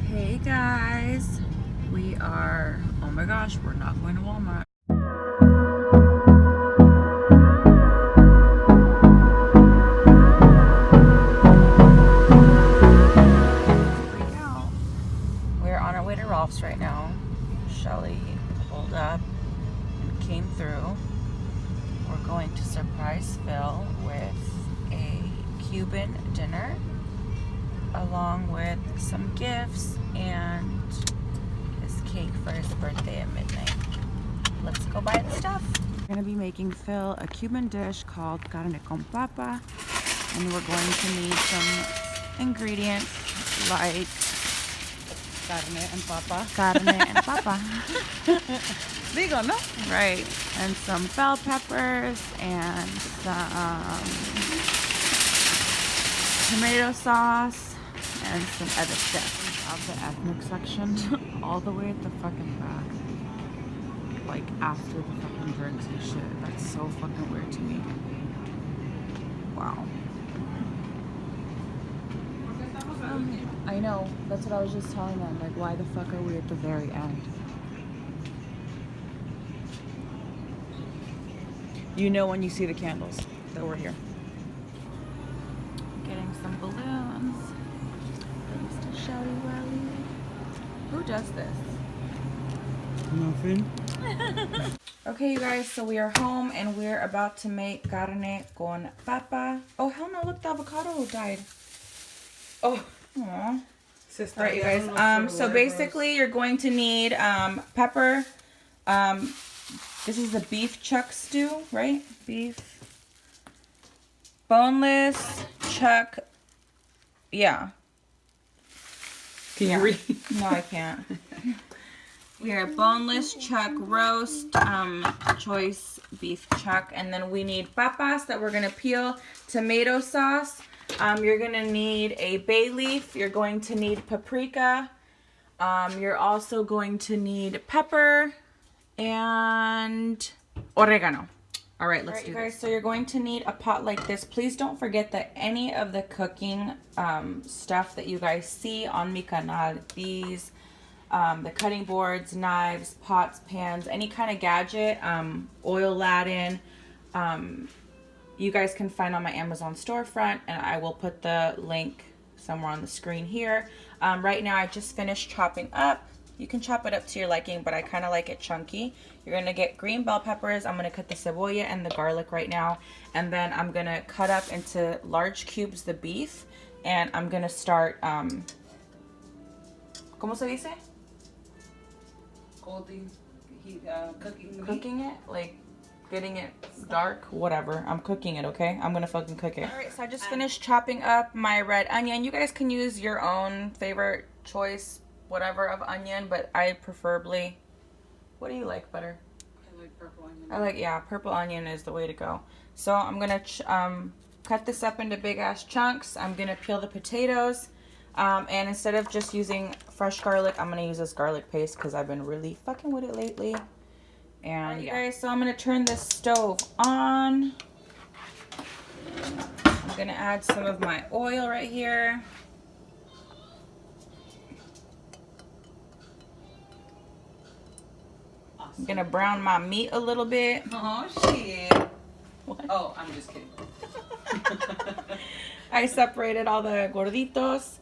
Hey guys, we are, oh my gosh, we're not going to Walmart. Freak out. We're on our way to Rolf's right now. Shelly pulled up and came through. We're going to surprise Phil with a Cuban dinner, along with some gifts and his cake for his birthday at midnight. Let's go buy the stuff. We're gonna be making Phil a Cuban dish called carne con papa, and we're going to need some ingredients like Carne and papa. carne and papa. Digo, ¿no? Right, and some bell peppers and some tomato sauce and some other stuff. Of the ethnic section all the way at the fucking back, like after the fucking drinks and shit. That's so fucking weird to me. Wow. I know, that's what I was just telling them, like, why the fuck are we at the very end? You know when you see the candles that we're here. Getting some balloons. Thanks to Shouty Welly. Who does this? Nothing. Okay, you guys, so we are home and we're about to make carne con papa. Oh, hell no, look, the avocado died. Oh, aww. All right, you guys. So basically, you're going to need pepper. This is the beef chuck stew, right? Beef. Boneless chuck. Yeah. Can you read? No, I can't. We are boneless chuck roast, choice beef chuck, and then we need papas that we're gonna peel, tomato sauce. You're gonna need a bay leaf. You're going to need paprika. You're also going to need pepper and oregano. All right, let's do this. Guys, so you're going to need a pot like this. Please don't forget that any of the cooking stuff that you guys see on mi canal, these, the cutting boards, knives, pots, pans, any kind of gadget, oil Latin, you guys can find on my Amazon storefront, and I will put the link somewhere on the screen here. Right now I just finished chopping up. You can chop it up to your liking, but I kind of like it chunky. You're going to get green bell peppers. I'm going to cut the cebolla and the garlic right now. And then I'm going to cut up into large cubes the beef. And I'm going to start, ¿cómo se dice? Cooking it, like getting it dark, whatever. I'm cooking it, okay? I'm going to fucking cook it. All right, so I just finished chopping up my red onion. You guys can use your own favorite choice, whatever, of onion, but I preferably, what do you like better? I like purple onion. I like, yeah, purple onion is the way to go. So I'm gonna cut this up into big ass chunks. I'm gonna peel the potatoes, and instead of just using fresh garlic, I'm gonna use this garlic paste because I've been really fucking with it lately. And yeah, guys, so I'm gonna turn this stove on. I'm gonna add some of my oil right here. I'm gonna brown my meat a little bit. Oh, shit. What? Oh, I'm just kidding. I separated all the gorditos,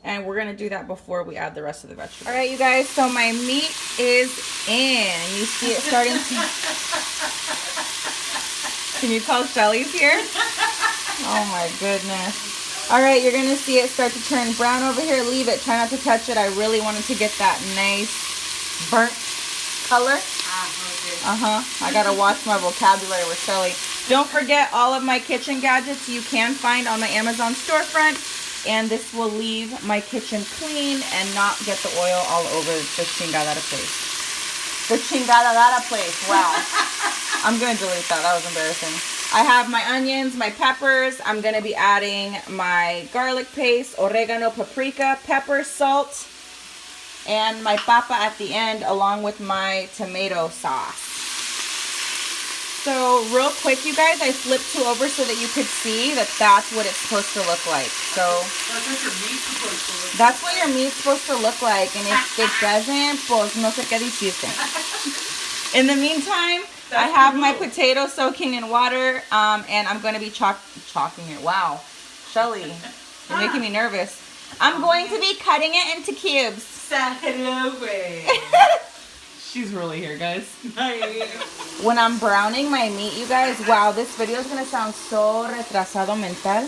and we're gonna do that before we add the rest of the vegetables. All right, you guys, so my meat is in. You see it starting to... Can you tell Shelly's here? Oh my goodness. All right, you're gonna see it start to turn brown over here. Leave it, try not to touch it. I really wanted to get that nice burnt color. I gotta watch my vocabulary with Shelly. Don't forget all of my kitchen gadgets you can find on my Amazon storefront, and this will leave my kitchen clean and not get the oil all over the chingadera place. The chingadera place. Wow. I'm gonna delete that. That was embarrassing. I have my onions, my peppers. I'm gonna be adding my garlic paste, oregano, paprika, pepper, salt, and my papa at the end, along with my tomato sauce. So real quick, you guys, I flipped two over so that you could see that that's what it's supposed to look like. So That's what your meat's supposed to look like. that's what your meat's supposed to look like. And if it doesn't, pues no sé qué decirte. In the meantime, I have my potatoes soaking in water, and I'm going to be chalking it. Wow. Shelly, you're making me nervous. I'm going to be cutting it into cubes. She's really here, guys. When I'm browning my meat, you guys, wow, this video is going to sound so retrasado mental.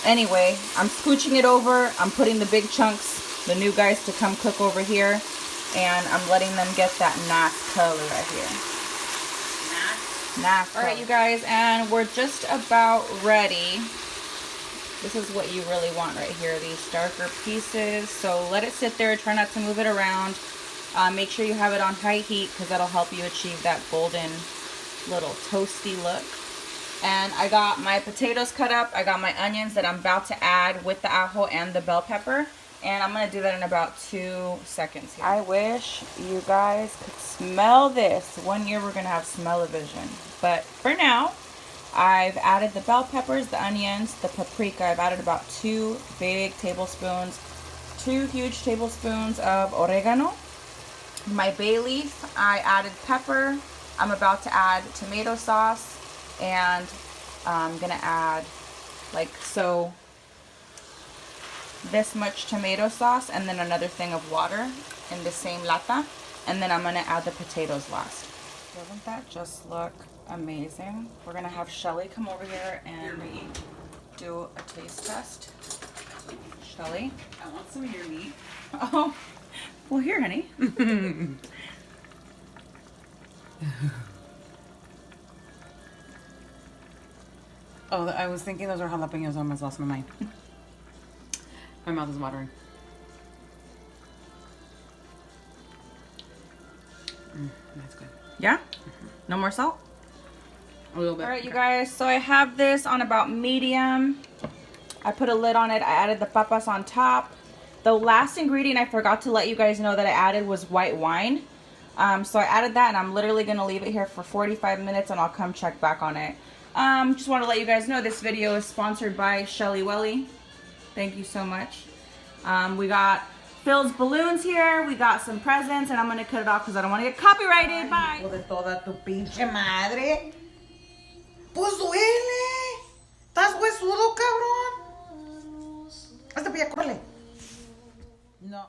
Anyway, I'm scooching it over. I'm putting the big chunks, the new guys, to come cook over here. And I'm letting them get that nice color right here. Nice. All right, you guys, and we're just about ready. This is what you really want right here, these darker pieces. So let it sit there. Try not to move it around. Make sure you have it on high heat because that'll help you achieve that golden little toasty look. And I got my potatoes cut up. I got my onions that I'm about to add with the ajo and the bell pepper. And I'm going to do that in about 2 seconds here. I wish you guys could smell this. One year we're going to have smell-o-vision. But for now, I've added the bell peppers, the onions, the paprika. I've added about 2 big tablespoons, 2 huge tablespoons of oregano. My bay leaf, I added pepper. I'm about to add tomato sauce. And I'm going to add this much tomato sauce and then another thing of water in the same lata. And then I'm going to add the potatoes last. Doesn't that just look amazing? We're going to have Shelly come over here and do a taste test. Shelly? I want some of your meat. Oh, well, here, honey. Oh, I was thinking those are jalapenos. I almost lost my mind. My mouth is watering. That's good. Yeah? No more salt? A little bit. All right, you guys. So I have this on about medium. I put a lid on it. I added the papas on top. The last ingredient I forgot to let you guys know that I added was white wine. So I added that, and I'm literally going to leave it here for 45 minutes, and I'll come check back on it. Just want to let you guys know this video is sponsored by Shelly Welly. Thank you so much. We got Phil's balloons here. We got some presents, and I'm going to cut it off because I don't want to get copyrighted. Bye. De toda tu pinche madre. Pues duele. ¿Estás huesudo, cabrón? Hazte para allá, córrele. No.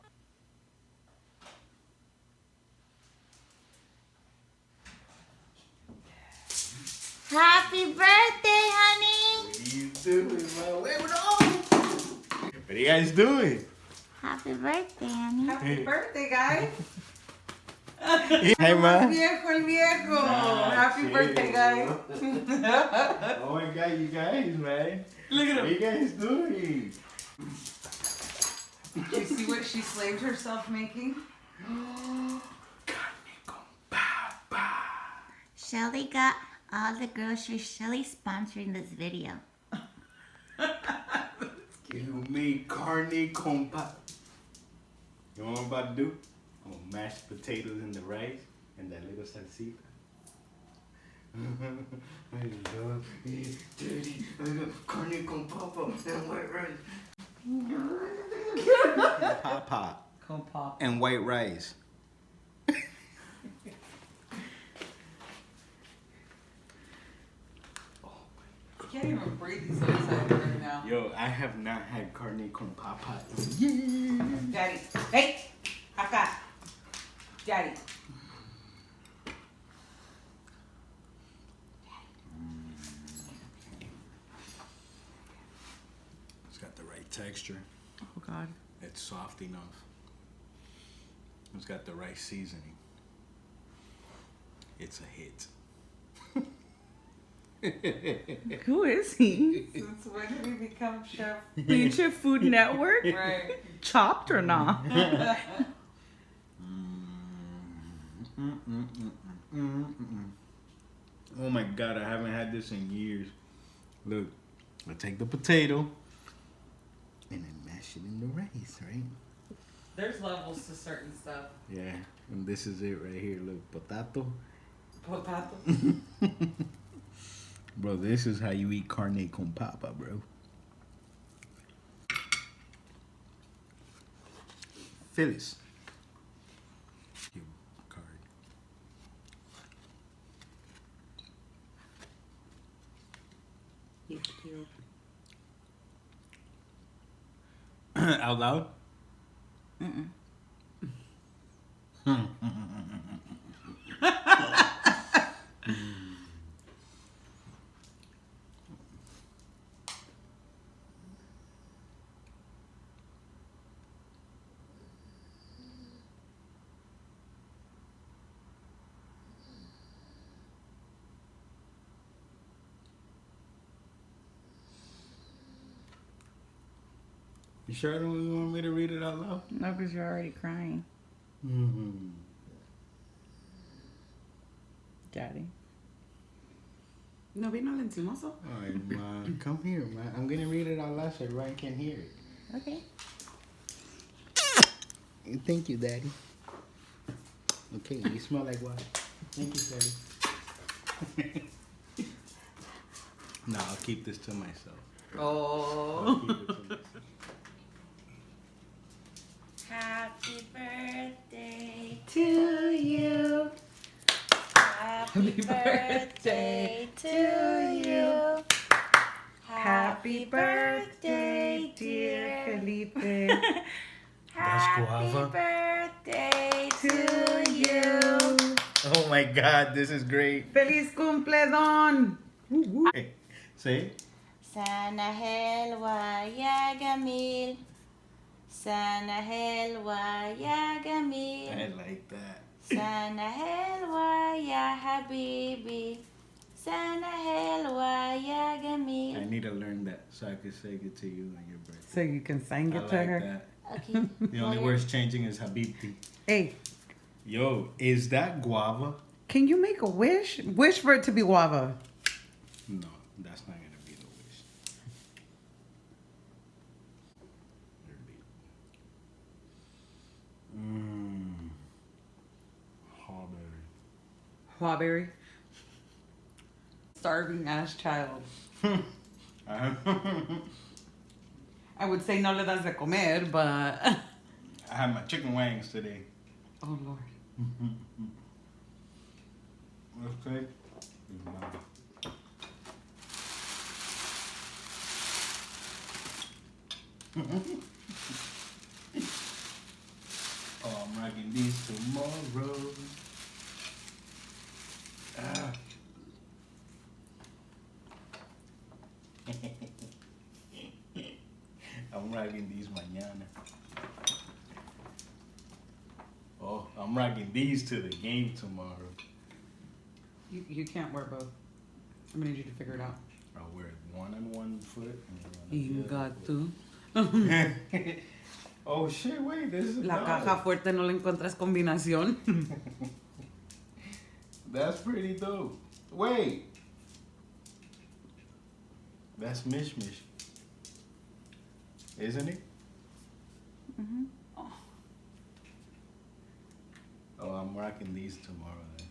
Happy birthday, honey. What are you doing, man? What are you guys doing? Happy birthday, honey. Happy birthday, guys. Hey, man. Viejo, el viejo. Happy birthday, guys. Oh my God, you guys, man. Look at What are him. you guys doing? Did you see what she slaved herself making? Carne con papa. Shelly got all the groceries. Shelly's sponsoring this video. You mean carne con papa? You know what I'm about to do? I'm gonna mash potatoes in the rice and that little salsita. I love it. Dirty. I love carne con papa and white rice. Papa Con pop. and white rice. I can't even breathe. He's so excited right now. Yo, I have not had carne con papa. Daddy. Hey. Acá. Daddy. It's got the right texture. Oh, God. It's soft enough. It's got the right seasoning. It's a hit. Who is he? Since when did he become chef? Future Food Network? Right. Chopped or not? Oh my God, I haven't had this in years. Look, I take the potato and then mash it in the rice, right? There's levels to certain stuff. Yeah, and this is it right here. Look, potato. Potato. Bro, this is how you eat carne con papa, bro. Phyllis. Give him a card. Out loud? You sure you want me to read it out loud? No, because you're already crying. Mm-hmm. Daddy. No vino el encimoso. All right, Ma, come here, man. I'm gonna read it out loud so Ryan can hear it. Okay. Thank you, Daddy. Okay, you smell like water. Thank you, Daddy. No, I'll keep this to myself. Oh. I'll keep it to myself. Happy birthday To you. Happy birthday to you. Happy birthday, dear Felipe. Happy guava. birthday to you. Oh my God, this is great. Feliz cumple, Don. Hey, say, Sana helwa ya gamil. Sana helwa ya gamil. I like that. Sana helwa ya habibi. Sana helwa ya I gamil. need to learn that so I can say it to you on your birthday. So you can sing I it like to her. that. Okay. The only words changing is Habibti. Hey, Yo, is that guava? can you make a wish? Wish for it to be guava. No, that's not gonna be the wish. Strawberry. Strawberry. Starving ass child. I would say no le das de comer, but I had my chicken wings today. oh Lord. Okay. Oh, I'm rocking these tomorrow. Ah. I'm rocking these mañana. Oh, I'm rocking these to the game tomorrow. You can't wear both. I'm gonna need you to figure it out. I'll wear one on one foot and one on the other Ingato. foot. Oh shit, wait, this is La dope. caja fuerte no le encuentras combinación. That's pretty dope. Wait. That's Mish Mish. Isn't it? Mm-hmm. Oh, I'm rocking these tomorrow then.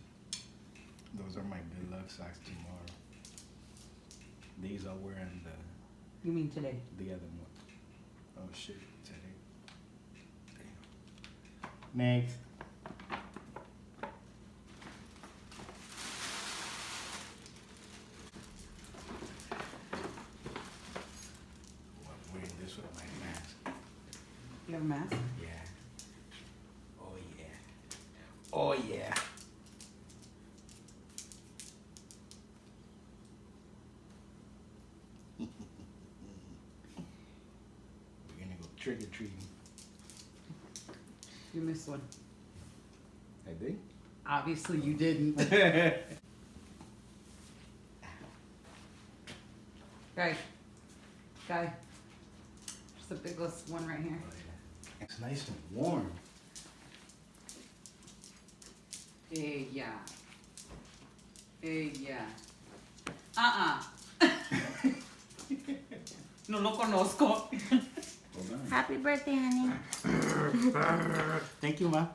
Those are my good luck socks tomorrow. These are wearing You mean today? the other one. Oh shit, today. Damn. Next. Oh, I'm wearing this with my mask. You have a mask? Yeah. Oh yeah. Oh yeah. We're gonna go trick or treating. You missed one. I did. Obviously you didn't. Guy. There's the biggest one right here. It's nice and warm. Ella. No lo conozco. Hold on. Happy birthday, honey. Thank you, Ma.